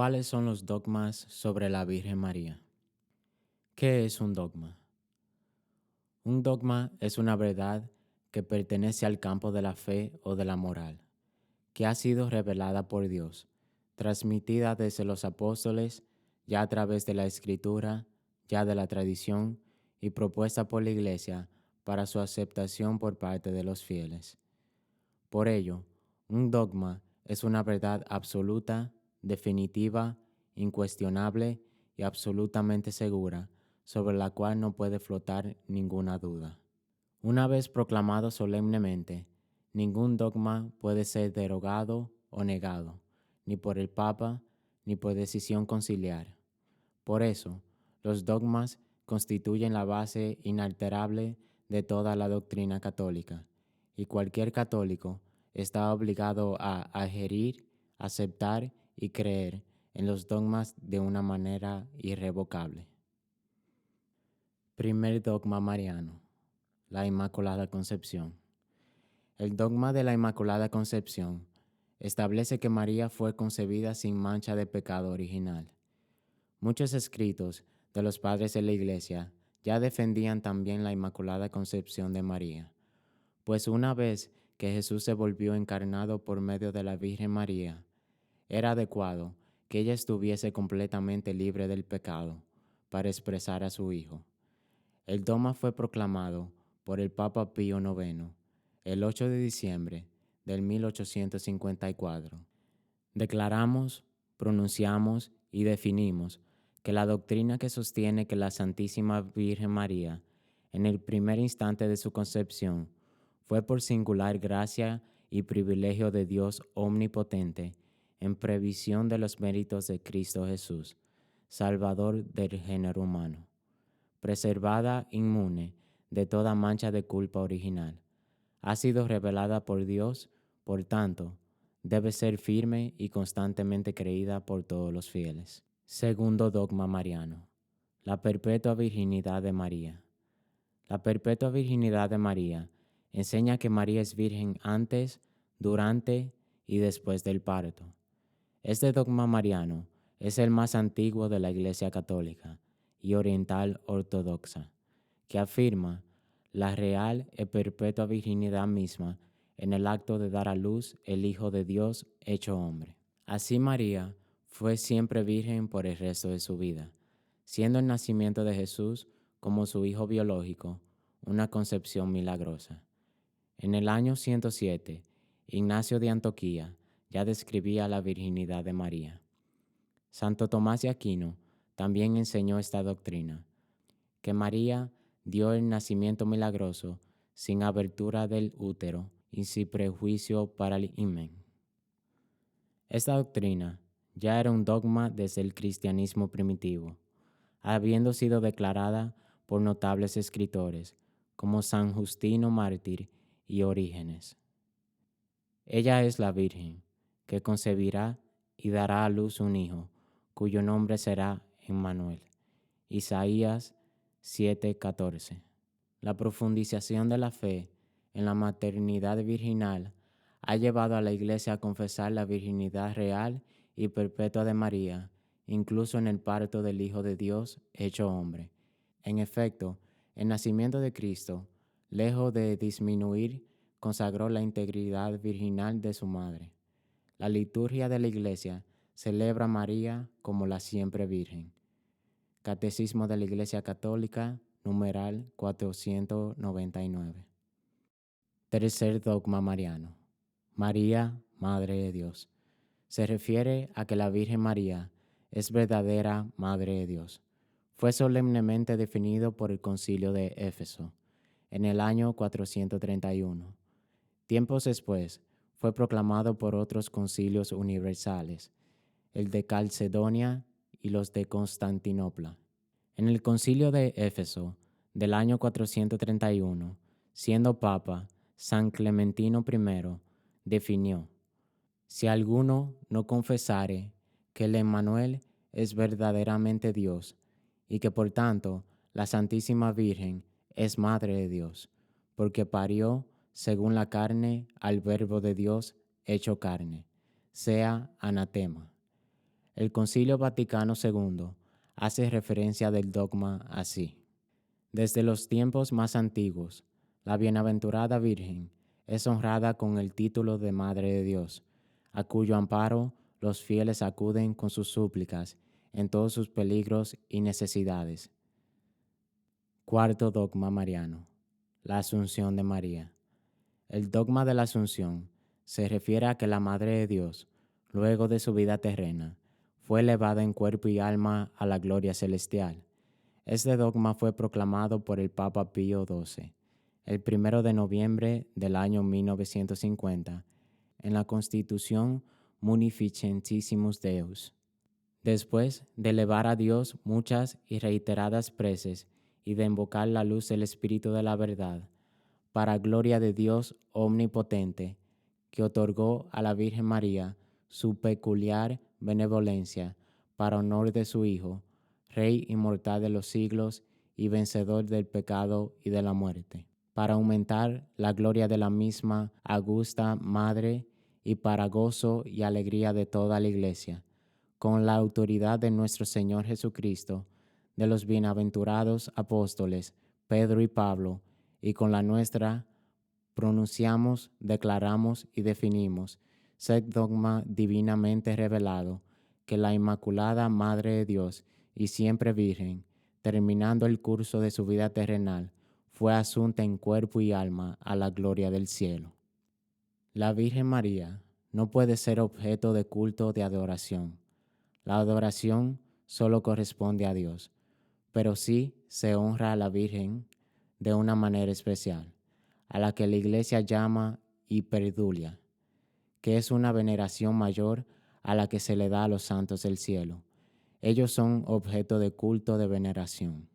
¿Cuáles son los dogmas sobre la Virgen María? ¿Qué es un dogma? Un dogma es una verdad que pertenece al campo de la fe o de la moral, que ha sido revelada por Dios, transmitida desde los apóstoles, ya a través de la Escritura, ya de la tradición y propuesta por la Iglesia para su aceptación por parte de los fieles. Por ello, un dogma es una verdad absoluta, definitiva, incuestionable y absolutamente segura, sobre la cual no puede flotar ninguna duda. Una vez proclamado solemnemente, ningún dogma puede ser derogado o negado, ni por el Papa, ni por decisión conciliar. Por eso, los dogmas constituyen la base inalterable de toda la doctrina católica, y cualquier católico está obligado a adherir, aceptar y creer en los dogmas de una manera irrevocable. Primer dogma mariano: la Inmaculada Concepción. El dogma de la Inmaculada Concepción establece que María fue concebida sin mancha de pecado original. Muchos escritos de los padres de la Iglesia ya defendían también la Inmaculada Concepción de María, pues una vez que Jesús se volvió encarnado por medio de la Virgen María, era adecuado que ella estuviese completamente libre del pecado para expresar a su Hijo. El dogma fue proclamado por el Papa Pío IX el 8 de diciembre del 1854. Declaramos, pronunciamos y definimos que la doctrina que sostiene que la Santísima Virgen María, en el primer instante de su concepción, fue por singular gracia y privilegio de Dios omnipotente, en previsión de los méritos de Cristo Jesús, Salvador del género humano, preservada inmune de toda mancha de culpa original, ha sido revelada por Dios, por tanto, debe ser firme y constantemente creída por todos los fieles. Segundo dogma mariano: la perpetua virginidad de María. La perpetua virginidad de María enseña que María es virgen antes, durante y después del parto. Este dogma mariano es el más antiguo de la Iglesia Católica y Oriental Ortodoxa, que afirma la real y perpetua virginidad misma en el acto de dar a luz el Hijo de Dios hecho hombre. Así María fue siempre virgen por el resto de su vida, siendo el nacimiento de Jesús como su hijo biológico una concepción milagrosa. En el año 107, Ignacio de Antioquía ya describía la virginidad de María. Santo Tomás de Aquino también enseñó esta doctrina, que María dio el nacimiento milagroso sin abertura del útero y sin prejuicio para el himen. Esta doctrina ya era un dogma desde el cristianismo primitivo, habiendo sido declarada por notables escritores como San Justino Mártir y Orígenes. Ella es la Virgen, que concebirá y dará a luz un hijo, cuyo nombre será Emmanuel. Isaías 7:14. La profundización de la fe en la maternidad virginal ha llevado a la Iglesia a confesar la virginidad real y perpetua de María, incluso en el parto del Hijo de Dios hecho hombre. En efecto, el nacimiento de Cristo, lejos de disminuir, consagró la integridad virginal de su madre. La liturgia de la Iglesia celebra a María como la siempre Virgen. Catecismo de la Iglesia Católica, numeral 499. Tercer dogma mariano: María, Madre de Dios. Se refiere a que la Virgen María es verdadera Madre de Dios. Fue solemnemente definido por el Concilio de Éfeso en el año 431. Tiempos después, fue proclamado por otros concilios universales, el de Calcedonia y los de Constantinopla. En el Concilio de Éfeso del año 431, siendo Papa, San Clementino I definió: si alguno no confesare que el Emmanuel es verdaderamente Dios y que por tanto la Santísima Virgen es Madre de Dios, porque parió según la carne al Verbo de Dios hecho carne, sea anatema. El Concilio Vaticano II hace referencia del dogma así. Desde los tiempos más antiguos, la bienaventurada Virgen es honrada con el título de Madre de Dios, a cuyo amparo los fieles acuden con sus súplicas en todos sus peligros y necesidades. Cuarto dogma mariano: la Asunción de María. El dogma de la Asunción se refiere a que la Madre de Dios, luego de su vida terrena, fue elevada en cuerpo y alma a la gloria celestial. Este dogma fue proclamado por el Papa Pío XII el 1 de noviembre del año 1950 en la Constitución Munificentissimus Deus. Después de elevar a Dios muchas y reiteradas preces y de invocar la luz del Espíritu de la verdad, para gloria de Dios omnipotente, que otorgó a la Virgen María su peculiar benevolencia para honor de su Hijo, Rey inmortal de los siglos y vencedor del pecado y de la muerte, para aumentar la gloria de la misma augusta Madre y para gozo y alegría de toda la Iglesia, con la autoridad de nuestro Señor Jesucristo, de los bienaventurados apóstoles Pedro y Pablo, y con la nuestra, pronunciamos, declaramos y definimos, sed dogma divinamente revelado, que la Inmaculada Madre de Dios y siempre Virgen, terminando el curso de su vida terrenal, fue asunta en cuerpo y alma a la gloria del cielo. La Virgen María no puede ser objeto de culto o de adoración. La adoración solo corresponde a Dios, pero sí se honra a la Virgen de una manera especial, a la que la Iglesia llama hiperdulia, que es una veneración mayor a la que se le da a los santos del cielo. Ellos son objeto de culto de veneración.